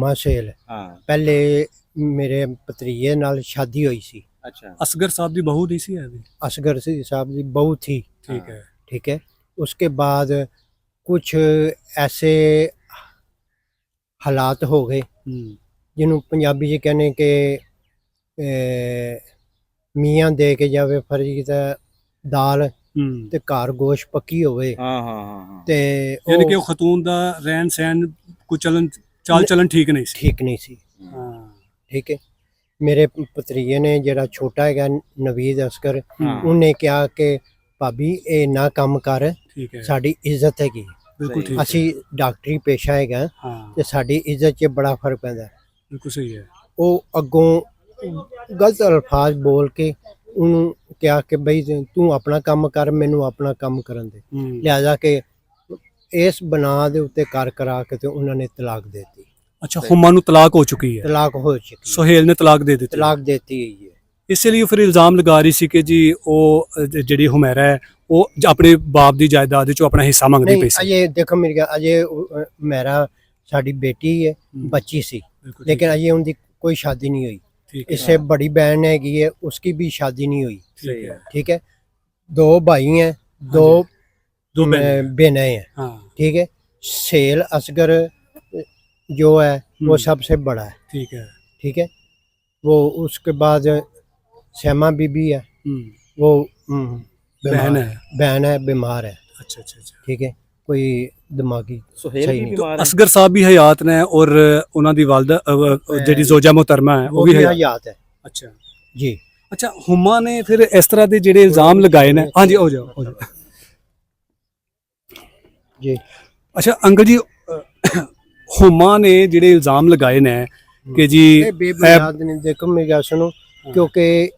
ਮਾਸੇਲ हाँ ਪਹਿਲੇ ਮੇਰੇ ਭਤਰੀਏ ਨਾਲ ਸ਼ਾਦੀ ਹੋਈ ਸੀ। अच्छा असगर साहब की बहू नहीं सी है अभी। असगर साहब की बहू थी। ठीक है। ठीक है। उसके बाद कुछ ऐसे हालात हो गए जिन्हों पंजाबी च कहने के मियाँ दे के जावे फर्जी ते दाल ते घर गोश पक्की होवे हाँ हाँ हाँ हाँ ते यानी कि ਉਹ खतून दा रहन सहन को चलन चाल चलन ठीक नहीं सी। ठीक नहीं सी। हाँ ठीक है। मेरे भतरीए ने जरा छोटा है नवीद असगर हाँ। उन्हें कहा कि भाभी ये ना काम कर ठीक है। साड़ी इज्जत हैगी बिल्कुल ठीक है। ਅਸੀਂ ਡਾਕਟਰੀ ਪੇਸ਼ਾ ਹੈਗਾ हाँ ਤੇ ਸਾਡੀ ਇੱਜ਼ਤ 'ਚ ਬੜਾ ਫਰਕ ਪੈਂਦਾ। बिल्कुल सही है। ਉਹ ਅੱਗੋਂ ਗਲਤ ਅਲਫਾਜ਼ ਬੋਲ ਕੇ ਉਹਨੂੰ ਕਿਹਾ ਕਿ ਬਈ ਤੂੰ ਆਪਣਾ ਕੰਮ ਕਰ ਮੈਨੂੰ ਆਪਣਾ ਕੰਮ ਕਰਨ ਦੇ ਲਿਹਾਜ਼ਾ ਕਿ ਇਸ ਬਣਾ ਦੇ ਉੱਤੇ ਕਰ ਕਰਾ ਕੇ ਤੇ ਉਹਨਾਂ ਨੇ ਤਲਾਕ ਦੇ ਦਿੱਤੀ। अच्छा हुमा नु तलाक हो चुकी है। ਤਲਾਕ ਹੋ ਚੁੱਕੀ सुहेल ने तलाक दे दी। ਤਲਾਕ ਦੇਤੀ ਹੋਈ ਹੈ। इसलिए फिर इल्जाम लगा रही सी कि जी ਉਹ ਜਿਹੜੀ ਹੁਮੈਰਾ ਹੈ ਉਹ ਆਪਣੇ ਬਾਪ ਦੀ ਜਾਇਦਾਦ ਵਿੱਚੋਂ ਆਪਣਾ ਹਿੱਸਾ ਮੰਗਦੀ नहीं ਪਈ ਸੀ। अजय देखो मेरी गल अजय मेरा साड़ी बेटी है बच्ची सी बिल्कुल लेकिन अजय उनकी कोई शादी नहीं हुई। ठीक है। इससे बड़ी बहन हैगी है उसकी भी शादी नहीं हुई। ठीक है। ठीक है। दो भाई हैं दो दो बहनें। बहनें हैं। हाँ ठीक है। सेल असगर जो है वो सबसे बड़ा है। ठीक है। ठीक है। वो उसके बाद श्यामा बीबी है वो बहन है। बहन है बीमार है। अच्छा अच्छा अच्छा। ठीक है। कोई दिमागी सुहेल सही भी नहीं। बीमार है असगर ਸਾਹਿਬ ਵੀ ਹਯਾਤ ਨੇ ਔਰ ਉਹਨਾਂ ਦੀ ਵਾਲਦਾ ਜਿਹੜੀ ਜ਼ੋਜਾ ਮੁਹਤਰਮਾ ਹੈ वो ਉਹ ਵੀ भी ਹਯਾਤ। हयात है ਅੱਛਾ जी। ਅੱਛਾ ਹੁਮਾ ਨੇ ਫਿਰ ਇਸ ਤਰ੍ਹਾਂ ਦੇ ਜਿਹੜੇ ਇਲਜ਼ਾਮ ਲਗਾਏ ਨੇ। ਹਾਂਜੀ ਹੋ ਜਾਓ ਹੋ ਜਾਓ। जी ਅੱਛਾ ਅੰਕਲ ਜੀ ਹੁਮਾ ਨੇ ਜਿਹੜੇ ਇਲਜ਼ਾਮ ਲਗਾਏ ਨੇ ਕਿ ਜੀ ਇਹ ਬੇਬੁਨਿਆਦ ਨਹੀਂ। ਦੇਖੋ ਮੇਰੀ ਗੱਲ ਸੁਣੋ ਕਿਉਂਕਿ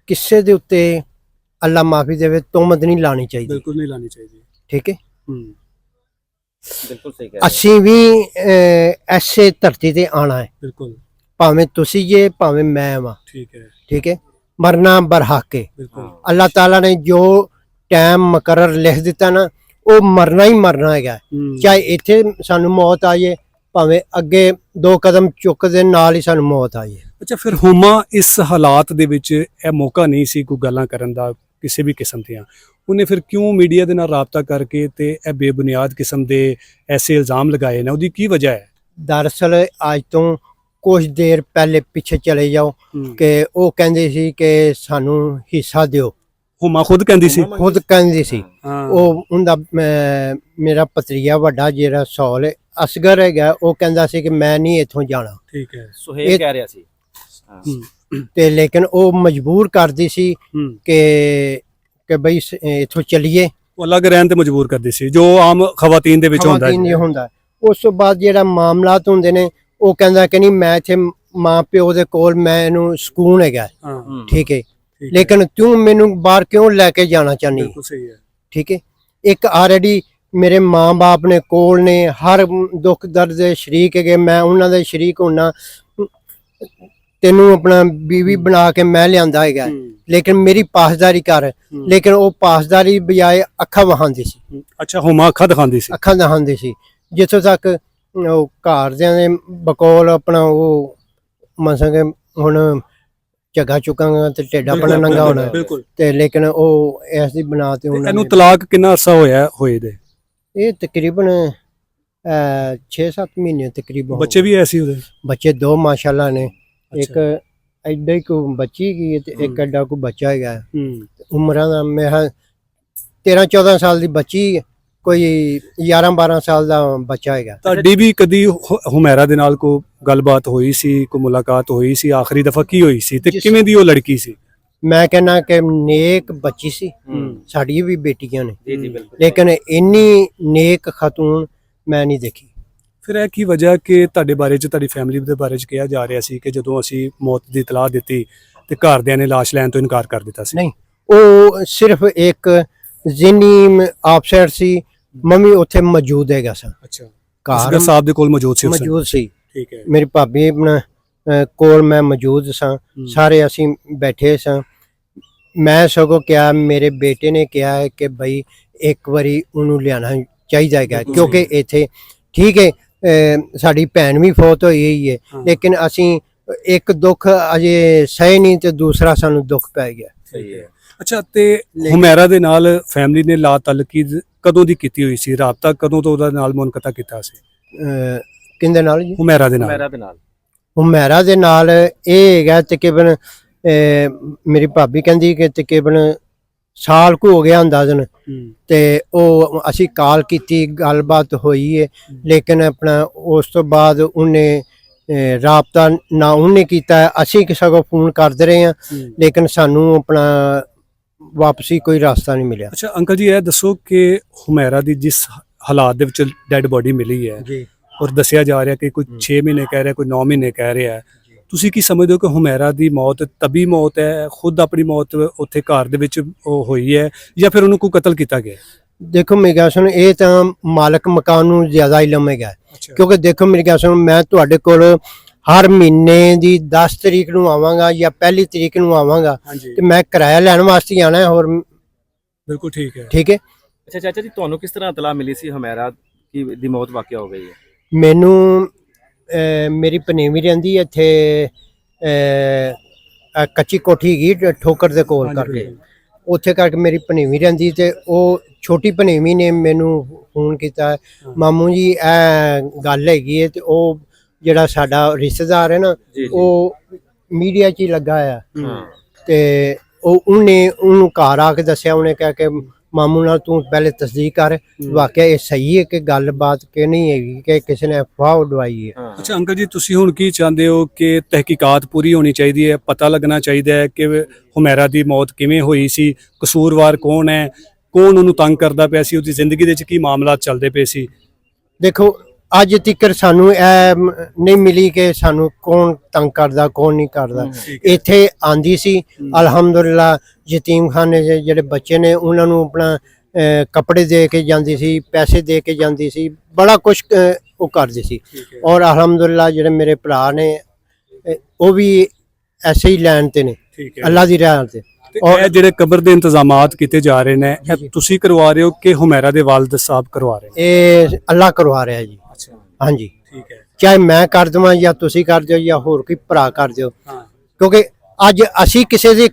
ਕਿਸੇ ਦੇ ਉੱਤੇ ਅੱਲਾ ਮਾਫੀ ਦੇਵੇ ਤੋਮਤ ਨਹੀਂ ਲਾਣੀ ਚਾਹੀਦੀ। ਬਿਲਕੁਲ ਨਹੀਂ ਲਾਣੀ ਚਾਹੀਦੀ। ਠੀਕ ਹੈ। बिल्कुल सही कह रहे ਅਸੀਂ ਵੀ ਐਸੇ ਧਰਤੀ ਤੇ ਆਣਾ ਹੈ ਬਿਲकुल ਭਾਵੇਂ ਤੁਸੀਂ ਜੇ ਭਾਵੇਂ ਮੈਂ ਵਾਂ। ਠੀਕ ਹੈ। ਠੀਕ ਹੈ। ਮਰਨਾ ਬਰਹਕ ਹੈ। ਬਿਲकुल ਅੱਲਾਹ ਤਾਲਾ ਨੇ ਜੋ ਟਾਈਮ ਮੁਕਰਰ ਲਿਖ ਦਿੱਤਾ ਨਾ ਉਹ ਮਰਨਾ ਹੀ ਮਰਨਾ ਹੈਗਾ। ਚਾਹੇ ਇੱਥੇ ਸਾਨੂੰ ਮੌਤ ਆ ਜਾਏ ਭਾਵੇਂ ਅੱਗੇ ਦੋ ਕਦਮ ਚੁੱਕ ਦੇ ਨਾਲ ਹੀ ਸਾਨੂੰ ਮੌਤ ਆ ਜਾਏ। ਅੱਛਾ ਫਿਰ ਹੁਮਾ ਇਸ ਹਾਲਾਤ ਦੇ ਵਿੱਚ ਇਹ ਮੌਕਾ ਨਹੀਂ ਸੀ ਕੋਈ ਗੱਲਾਂ ਕਰਨ ਦਾ ਕਿਸੇ ਵੀ ਕਿਸਮ ਦੀਆਂ। ਉਹਨੇ ਫਿਰ ਕਿਉਂ ਮੀਡੀਆ ਦੇ ਨਾਲ ਰਾਬਤਾ ਕਰਕੇ ਤੇ ਇਹ ਬੇਬੁਨਿਆਦ ਕਿਸਮ ਦੇ ਐਸੇ ਇਲਜ਼ਾਮ ਲਗਾਏ ਨੇ ਉਹਦੀ ਕੀ ਵਜ੍ਹਾ ਹੈ? ਦਰਅਸਲ ਅੱਜ ਤੋਂ ਕੁਝ ਦੇਰ ਪਹਿਲੇ ਪਿੱਛੇ ਚਲੇ ਜਾਓ ਕਿ ਉਹ ਕਹਿੰਦੇ ਸੀ ਕਿ ਸਾਨੂੰ ਹਿੱਸਾ ਦਿਓ। ਹੁਮਾ ਖੁਦ ਕਹਿੰਦੀ ਸੀ। ਖੁਦ ਕਹਿੰਦੀ ਸੀ। ਹਾਂ ਉਹ ਉਹਦਾ ਮੇਰਾ ਭਤਰੀਆ ਵੱਡਾ ਜਿਹੜਾ ਸੌਲ ਅਸਗਰ ਹੈਗਾ ਉਹ ਕਹਿੰਦਾ ਸੀ ਕਿ ਮੈਂ ਨਹੀਂ ਇੱਥੋਂ ਜਾਣਾ ਠੀਕ ਹੈ। सुहेल कह रहा सी हाँ ਤੇ ਲੇਕਿਨ ਉਹ ਮਜਬੂਰ ਕਰਦੀ ਸੀ ਕਿ ਬਈ ਇੱਥੋਂ ਚਲੀਏ। ਉਹ ਅਲੱਗ ਰਹਿਣ ਤੇ ਮਜਬੂਰ ਕਰਦੀ ਸੀ ਜੋ ਆਮ ਖਵਾਤੀਨ ਦੇ ਵਿੱਚ ਹੁੰਦਾ ਖਵਾਤੀਨ ਹੈ। ਇਹ ਹੁੰਦਾ। ਉਸ ਤੋਂ ਬਾਅਦ ਜਿਹੜਾ ਮਾਮਲਾਤ ਹੁੰਦੇ ਨੇ ਉਹ ਕਹਿੰਦਾ ਕਿ ਨਹੀਂ ਮੈਂ ਇੱਥੇ ਮਾਂ ਪਿਓ ਦੇ ਕੋਲ ਮੈਂ ਇਹਨੂੰ ਸਕੂਨ ਹੈਗਾ। ਹਾਂ ਠੀਕ ਹੈ। ਠੀਕ ਹੈ। ਲੇਕਿਨ ਤੂੰ ਮੈਨੂੰ ਬਾਹਰ ਕਿਉਂ ਲੈ ਕੇ ਜਾਣਾ ਚਾਹਨੀ? ਬਿਲਕੁਲ ਸਹੀ ਹੈ। ਠੀਕ ਹੈ। ਇੱਕ ਆਲਰੇਡੀ ਮੇਰੇ ਮਾਂ-ਬਾਪ ਨੇ ਕੋਲ ਨੇ ਹਰ ਦੁੱਖ ਦਰਦ ਦੇ ਸ਼ਰੀਕ ਹੈਗੇ ਮੈਂ ਉਹਨਾਂ ਦੇ ਸ਼ਰੀਕ ਹੋਣਾ। ਤੈਨੂੰ ਆਪਣਾ ਬੀਵੀ ਬਣਾ ਕੇ ਮੈਂ ਲਿਆਂਦਾ ਹੈਗਾ ਲੇਕਿਨ ਮੇਰੀ ਪਾਸਦਾਰੀ ਕਰ। ਲੇਕਿਨ ਉਹ ਪਾਸਦਾਰੀ ਬਜਾਏ ਅੱਖਾਂ ਵਹਾਉਂਦੀ ਸੀ। ਅੱਛਾ ਹੁਮਾ ਅੱਖਾਂ ਦਿਖਾਉਂਦੀ ਸੀ। ਅੱਖਾਂ ਦਿਖਾਉਂਦੀ ਸੀ ਜਿੱਥੋਂ ਤੱਕ ਉਹ ਘਰਦਿਆਂ ਦੇ ਬਕੌਲ ਆਪਣਾ ਉਹ ਮਸਾਂਗੇ ਹੁਣ ਝੱਗਾ ਚੁੱਕਾਂਗਾ ਤੇ ਢਿੱਡ ਆਪਣਾ ਨੰਗਾ ਹੋਣਾ ਬਿਲਕੁਲ। ਤੇ ਲੇਕਿਨ ਉਹ ਇਸ ਦੀ ਬਣਾ ਤੇ ਉਹਨਾਂ ਇਹਨੂੰ ਨੇ ਤਲਾਕ ਕਿੰਨਾ ਅਰਸਾ ਹੋਇਆ ਹੋਏ ਦੇ? ਇਹ ਤਕਰੀਬਨ 6-7 ਮਹੀਨੇ ਤਕਰੀਬਨ ਹੋ ਬੱਚੇ ਵੀ ਐਸੀ ਉਹਦੇ? ਬੱਚੇ ਦੋ ਮਾਸ਼ਾਅੱਲਾ ਨੇ। ਇੱਕ ਐਡਾ ਹੀ ਕੋ ਬੱਚੀ ਕੀ ਤੇ ਇੱਕ ਐਡਾ ਕੋ ਬੱਚਾ ਹੈਗਾ। ਉਮਰਾਂ ਦਾ ਮੇਰਾ 13-14 ਸਾਲ ਦੀ ਬੱਚੀ ਕੋਈ 11-12 ਸਾਲ ਦਾ ਬੱਚਾ ਹੈਗਾ। ਤੁਹਾਡੀ ਵੀ ਕਦੀ ਹੁਮੈਰਾ ਦੇ ਨਾਲ ਕੋਈ ਗੱਲਬਾਤ ਹੋਈ ਸੀ ਕੋਈ ਮੁਲਾਕਾਤ ਹੋਈ ਸੀ? ਆਖਰੀ ਦਫਾ ਕੀ ਹੋਈ ਸੀ ਤੇ ਕਿਵੇਂ ਦੀ ਉਹ ਲੜਕੀ ਸੀ? ਮੈਂ ਕਹਿੰਦਾ ਕਿ ਨੇਕ ਬੱਚੀ ਸੀ। ਸਾਡੀਆਂ ਵੀ ਬੇਟੀਆਂ ਨੇ जी जी बिल्कुल ਲੇਕਿਨ ਇੰਨੀ ਨੇਕ ਖਾਤੂਨ ਮੈਂ ਨਹੀਂ ਦੇਖੀ। ਫਿਰ ਇਹ ਕੀ ਵਜ੍ਹਾ ਕਿ ਤੁਹਾਡੇ ਬਾਰੇ ਚ ਤੁਹਾਡੀ ਫੈਮਿਲੀ ਦੇ ਬਾਰੇ ਚ ਕਿਹਾ ਜਾ ਰਿਹਾ ਸੀ ਕਿ ਜਦੋਂ ਅਸੀਂ ਮੌਤ ਦੀ ਇਤਲਾਹ ਦਿੱਤੀ ਤੇ ਘਰਦਿਆਂ ਨੇ ਲਾਸ਼ ਲੈਣ ਤੋਂ ਇਨਕਾਰ ਕਰ ਦਿੱਤਾ ਸੀ? ਨਹੀਂ ਉਹ ਸਿਰਫ ਇੱਕ ਜ਼ਿਹਨੀ ਆਪਸੈਟ ਸੀ। ਮੰਮੀ ਉੱਥੇ ਮੌਜੂਦ ਹੈਗਾ ਸਾ। ਅੱਛਾ ਘਰ ਅਸਗਰ ਸਾਹਿਬ ਦੇ ਕੋਲ ਮੌਜੂਦ ਸੀ ਉਸ ਸਮੇਂ? ਮੌਜੂਦ ਸੀ। ਠੀਕ ਹੈ। ਮੇਰੀ ਭਾਬੀ ਆਪਣਾ ਕੋਲ ਮੈਂ ਮੌਜੂਦ ਸਾਂ। ਸਾਰੇ ਅਸੀਂ ਬੈਠੇ ਸਾਂ। ਮੈਂ ਸਗੋਂ ਕਿਹਾ ਮੇਰੇ ਬੇਟੇ ਨੇ ਕਿਹਾ ਹੈ ਕਿ ਬਈ ਇੱਕ ਵਾਰੀ ਉਹਨੂੰ ਲਿਆਣਾ ਚਾਹੀਦਾ ਹੈਗਾ ਕਿਉਂਕਿ ਇੱਥੇ ਠੀਕ ਹੈ ਸਾਡੀ ਭੈਣ ਵੀ ਫੌਤ ਹੋਈ ਹੋਈ ਹੈ, ਹਾਂ। ਲੇਕਿਨ ਅਸੀਂ ਇੱਕ ਦੁੱਖ ਅਜੇ ਸਹੇ ਨਹੀਂ ਤੇ ਦੂਸਰਾ ਸਾਨੂੰ ਦੁੱਖ ਪੈ ਗਿਆ। ਸਹੀ ਹੈ। ਅੱਛਾ, ਤੇ ਹੁਮੈਰਾ ਦੇ ਨਾਲ ਫੈਮਿਲੀ ਨੇ ਲਾ ਤਾਲੁਕੀ ਕਦੋਂ ਦੀ ਕੀਤੀ ਹੋਈ ਸੀ? ਰਾਬਤਾ ਕਦੋਂ ਤੋਂ ਉਹਦਾ ਨਾਲ ਮੁਨਕਤਾ ਕੀਤਾ ਸੀ ਕਿੰਦੇ ਨਾਲ ਜੀ? ਹੁਮੈਰਾ ਦੇ ਨਾਲ? ਮੇਰਾ ਦੇ ਨਾਲ ਹੁਮੈਰਾ ਦੇ ਨਾਲ ਇਹ ਹੈਗਾ ਤਕਰੀਬਨ ਮੇਰੀ ਭਾਬੀ ਕਹਿੰਦੀ ਕਿ ਤਕਰੀਬਨ ਸਾਲ ਕੁ ਹੋ ਗਿਆ ਅੰਦਾਜ਼ਨ, ਤੇ ਉਹ ਅਸੀਂ ਕਾਲ ਕੀਤੀ, ਗੱਲਬਾਤ ਹੋਈ ਹੈ, ਲੇਕਿਨ ਆਪਣਾ ਉਸ ਤੋਂ ਬਾਅਦ ਉਹਨੇ ਰਾਬਤਾ ਨਾ ਉਹਨੇ ਕੀਤਾ, ਅਸੀਂ ਸਗੋਂ ਫੋਨ ਕਰਦੇ ਰਹੇ ਹਾਂ, ਲੇਕਿਨ ਸਾਨੂੰ ਆਪਣਾ ਵਾਪਸੀ ਕੋਈ ਰਸਤਾ ਨਹੀਂ ਮਿਲਿਆ। ਅੱਛਾ ਅੰਕਲ ਜੀ, ਇਹ ਦੱਸੋ ਕਿ ਹੁਮੈਰਾ ਦੀ ਜਿਸ ਹਾਲਾਤ ਦੇ ਵਿੱਚ ਡੈੱਡ ਬੋਡੀ ਮਿਲੀ ਹੈ ਜੀ, ਔਰ ਦੱਸਿਆ ਜਾ ਰਿਹਾ ਕਿ ਕੋਈ 6 ਮਹੀਨੇ ਕਹਿ ਰਿਹਾ, ਕੋਈ 9 ਮਹੀਨੇ ਕਹਿ ਰਿਹਾ, ਤੁਸੀਂ ਕੀ ਸਮਝਦੇ ਹੋ ਕਿ ਹੁਮੈਰਾ ਦੀ ਮੌਤ ਤਬੀ ਮੌਤ ਹੈ, ਖੁਦ ਆਪਣੀ ਮੌਤ ਉੱਥੇ ਘਰ ਦੇ ਵਿੱਚ ਉਹ ਹੋਈ ਹੈ, ਜਾਂ ਫਿਰ ਉਹਨੂੰ ਕੋਈ ਕਤਲ ਕੀਤਾ ਗਿਆ? ਦੇਖੋ ਮੇਰੀ ਗੱਲ ਸੁਣ, ਇਹ ਤਾਂ ਮਾਲਕ ਮਕਾਨ ਨੂੰ ਜ਼ਿਆਦਾ ਇਲਮ ਹੈਗਾ, ਕਿਉਂਕਿ ਦੇਖੋ ਮੇਰੀ ਗੱਲ ਸੁਣ, ਮੈਂ ਤੁਹਾਡੇ ਕੋਲ ਹਰ ਮਹੀਨੇ ਦੀ 10 ਤਰੀਕ ਨੂੰ ਆਵਾਂਗਾ ਜਾਂ ਪਹਿਲੀ ਤਰੀਕ ਨੂੰ ਆਵਾਂਗਾ, ਤੇ ਮੈਂ ਕਿਰਾਇਆ ਲੈਣ ਵਾਸਤੇ ਆਣਾ ਹੈ। ਹੋਰ ਬਿਲਕੁਲ ਠੀਕ ਹੈ। ਠੀਕ ਹੈ। ਅੱਛਾ ਚਾਚਾ ਜੀ, ਤੁਹਾਨੂੰ ਕਿਸ ਤਰ੍ਹਾਂ ਇਤਲਾ ਮਿਲੀ ਸੀ ਹੁਮੈਰਾ ਦੀ ਮੌਤ ਵਾਕਿਆ ਹੋ ਗਈ ਹੈ? ਮੈਨੂੰ ਮੇਰੀ ਭਣੇਵੀਂ ਰਹਿੰਦੀ ਇੱਥੇ ਕੱਚੀ ਕੋਠੀ ਹੈਗੀ ਠੋਕਰ ਦੇ ਕੋਲ ਕਰਕੇ, ਉੱਥੇ ਕਰਕੇ ਮੇਰੀ ਭਣੇਵੀਂ ਰਹਿੰਦੀ, ਤੇ ਉਹ ਛੋਟੀ ਭਣੇਵੀਂ ਨੇ ਮੈਨੂੰ ਫੋਨ ਕੀਤਾ, ਮਾਮੂ ਜੀ ਇਹ ਗੱਲ ਹੈਗੀ ਹੈ, ਤੇ ਉਹ ਜਿਹੜਾ ਸਾਡਾ ਰਿਸ਼ਤੇਦਾਰ ਹੈ ਨਾ, ਉਹ ਮੀਡੀਆ 'ਚ ਹੀ ਲੱਗਾ ਆ, ਤੇ ਉਹਨੇ ਉਹਨੂੰ ਘਰ ਆ ਕੇ ਦੱਸਿਆ, ਉਹਨੇ ਕਿਹਾ ਕਿ ਮਾਮੂ ਨਾਲ ਤੂੰ ਪਹਿਲੇ ਤਸਦੀਕ ਕਰ, ਵਾਕਿਆ ਇਹ ਸਹੀ ਹੈ ਕਿ ਗੱਲਬਾਤ ਕਿ ਨਹੀਂ ਹੈਗੀ ਕਿ ਕਿਸੇ ਨੇ ਅਫਵਾਹ ਉਡਵਾਈ ਹੈ। ਅੱਛਾ ਅੰਕਲ ਜੀ, ਤੁਸੀਂ ਹੁਣ ਕੀ ਚਾਹੁੰਦੇ ਹੋ ਕਿ ਤਹਿਕੀਕਾਤ ਪੂਰੀ ਹੋਣੀ ਚਾਹੀਦੀ ਹੈ, ਪਤਾ ਲੱਗਣਾ ਚਾਹੀਦਾ ਹੈ ਕਿ ਹੁਮੈਰਾ ਦੀ ਮੌਤ ਕਿਵੇਂ ਹੋਈ ਸੀ, ਕਸੂਰਵਾਰ ਕੌਣ ਹੈ, ਕੌਣ ਉਹਨੂੰ ਤੰਗ ਕਰਦਾ ਪਿਆ ਸੀ, ਉਹਦੀ ਜ਼ਿੰਦਗੀ ਦੇ ਵਿੱਚ ਕੀ ਮਾਮਲਾਤ ਚੱਲਦੇ ਪਏ ਸੀ? ਦੇਖੋ ਅੱਜ ਤੱਕ ਸਾਨੂੰ ਇਹ ਨਹੀਂ ਮਿਲੀ ਕਿ ਸਾਨੂੰ ਕੌਣ ਤੰਗ ਕਰਦਾ ਕੌਣ ਨਹੀਂ ਕਰਦਾ। ਇੱਥੇ ਆਂਦੀ ਸੀ ਅਲਹਮਦੁਲਿਲਾ, ਯਤੀਮਖਾਨੇ ਦੇ ਜਿਹੜੇ ਬੱਚੇ ਨੇ ਉਹਨਾਂ ਨੂੰ ਆਪਣਾ ਕੱਪੜੇ ਦੇ ਕੇ ਜਾਂਦੀ ਸੀ, ਪੈਸੇ ਦੇ ਕੇ ਜਾਂਦੀ ਸੀ, ਬੜਾ ਕੁਛ ਉਹ ਕਰਦੀ ਸੀ। ਔਰ ਅਲਹਮਦੁਲਿਲਾ ਜਿਹੜੇ ਮੇਰੇ ਭਰਾ ਨੇ ਉਹ ਵੀ ਐਸੇ ਹੀ ਲੈਣ ਤੇ ਨੇ, ਅੱਲਾ ਦੀ ਰਹਿਮਤ ਤੇ। ਔਰ ਇਹ ਜਿਹੜੇ ਕਬਰ ਦੇ ਇੰਤਜ਼ਾਮਾਤ ਕੀਤੇ ਜਾ ਰਹੇ ਨੇ, ਇਹ ਤੁਸੀਂ ਕਰਵਾ ਰਹੇ ਹੋ ਕਿ ਹੁਮੈਰਾ ਦੇ ਵਾਲਿਦ ਸਾਹਿਬ ਕਰਵਾ ਰਹੇ ਨੇ? ਇਹ ਅੱਲਾ ਕਰਵਾ ਰਿਹਾ ਜੀ। ਹਾਂਜੀ ਠੀਕ ਹੈ। ਚਾਹੇ ਮੈਂ ਕਰ ਦੇਵਾਂ ਜਾਂ ਤੁਸੀਂ ਕਰ ਦਿਓ ਜਾਂ ਹੋਰ ਕੋਈ ਭਰਾ ਕਰ ਦਿਓ, ਕਿਉਂਕਿ ਅੱਜ ਅਸੀਂ ਕਿਸੇ ਦੀ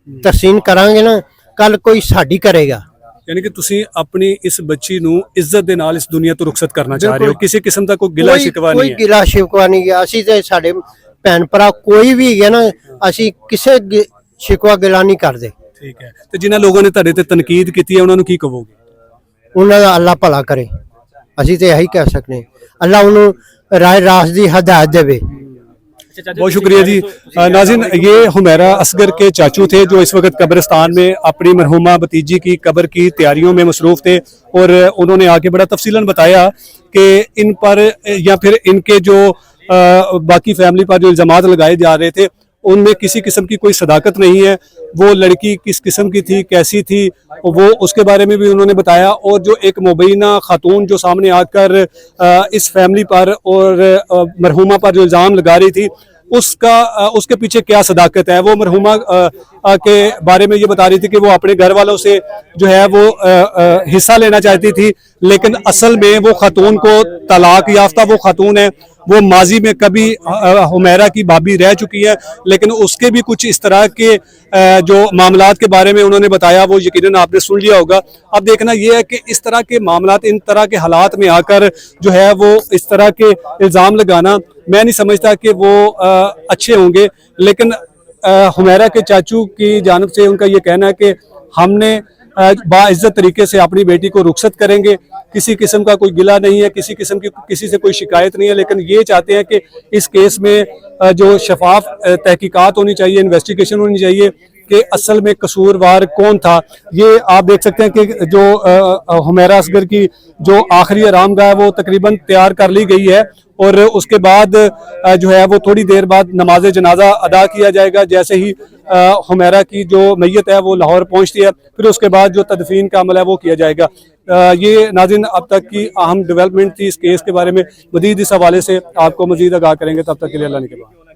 ਤਰਸੀਨ ਕਰਾਂਗੇ ਨਾ, ਕੱਲ ਕੋਈ ਸਾਡੀ ਕਰੇਗਾ। ਯਾਨੀ ਕਿ ਤੁਸੀਂ ਆਪਣੀ ਇਸ ਬੱਚੀ ਨੂੰ ਇੱਜ਼ਤ ਦੇ ਨਾਲ ਇਸ ਦੁਨੀਆ ਤੋਂ ਰੁਖਸਤ ਕਰਨਾ ਚਾਹ ਰਹੇ ਹੋ, ਕਿਸੇ ਕਿਸਮ ਦਾ ਕੋਈ ਗਿਲਾ ਸ਼ਿਕਵਾ ਨਹੀਂ ਹੈ? ਕੋਈ ਗਿਲਾ ਸ਼ਿਕਵਾ ਨਹੀਂ ਗਿਆ। ਅਸੀਂ ਤੇ ਸਾਡੇ ਭੈਣ ਭਰਾ ਕੋਈ ਵੀ ਹੈ ਨਾ, ਅਸੀਂ ਕਿਸੇ ਸ਼ਿਕਵਾ ਗਿਲਾ ਨਹੀਂ ਕਰਦੇ। ਠੀਕ ਹੈ। ਤੇ ਜਿਨ੍ਹਾਂ ਲੋਕਾਂ ਨੇ ਤੁਹਾਡੇ ਤੇ ਤਨਕੀਦ ਕੀਤੀ ਹੈ ਉਹਨਾਂ ਨੂੰ ਕੀ ਕਹੋਗੇ? ਉਹਨਾਂ ਦਾ ਅੱਲਾ ਭਲਾ ਕਰੇ, ਅਸੀਂ ਤੇ ਇਹੀ ਕਹਿ ਸਕਦੇ। ਅੱਲਾ ਉਹਨੂੰ ਰਾਹ ਰਾਸ ਦੀ हदायत देवे। बहुत शुक्रिया जी। नाज़रीन, ये हुमैरा असगर के चाचू थे जो इस वक्त कब्रिस्तान में अपनी मरहूमा भतीजी की कब्र की तैयारियों में मसरूफ़ थे, और उन्होंने आगे बड़ा तफसीलन बताया कि इन पर या फिर इनके जो बाकी फैमिली पर जो इल्ज़ामात लगाए जा रहे थे उनमें किसी किस्म की कोई सदाकत नहीं है। वो लड़की किस किस्म की थी, कैसी थी, वो उसके बारे में भी उन्होंने बताया। और जो एक मुबैना खातून जो सामने आकर इस फैमिली पर और मरहूमा पर जो इल्ज़ाम लगा रही थी, उसके पीछे क्या सदाकत है, वो मरहूमा के बारे में ये बता रही थी कि वो अपने घर वालों से जो है वो हिस्सा लेना चाहती थी, लेकिन असल में वो खातून को तलाक याफ्ता वो खातून है, वो माजी में कभी हुमैरा की भाभी रह चुकी है, लेकिन उसके भी कुछ इस तरह के जो मामलात के बारे में उन्होंने बताया वो यकीनन आपने सुन लिया होगा। अब देखना ये है कि इस तरह के मामलात, इन तरह के हालात में आकर जो है वो इस तरह के इल्ज़ाम लगाना, मैं नहीं समझता कि वो अच्छे होंगे। लेकिन हुमैरा के चाचू की जानिब से उनका ये कहना है कि हमने बाइज्जत तरीके से अपनी बेटी को रुखसत करेंगे, किसी किस्म का कोई गिला नहीं है, किसी किस्म की किसी से कोई शिकायत नहीं है, लेकिन ये चाहते हैं कि इस केस में जो शफाफ तहकीकात होनी चाहिए, इन्वेस्टिगेशन होनी चाहिए कि असल में कसूरवार कौन था। ये आप देख सकते हैं कि जो हुमैरा असगर की जो आखिरी आरामगाह वो तकरीबन तैयार कर ली गई है, और उसके बाद जो है वो थोड़ी देर बाद नमाज जनाजा अदा किया जाएगा। जैसे ही हुमैरा की जो मैयत है वो लाहौर पहुंचती है, फिर उसके बाद जो तदफीन का अमल है वो किया जाएगा। ये नाज़रीन अब तक की अहम डेवलपमेंट थी इस केस के बारे में। मज़ीद इस हवाले से आपको मज़ीद आगाह करेंगे, तब तक के लिए अल्लाह ने के बाद।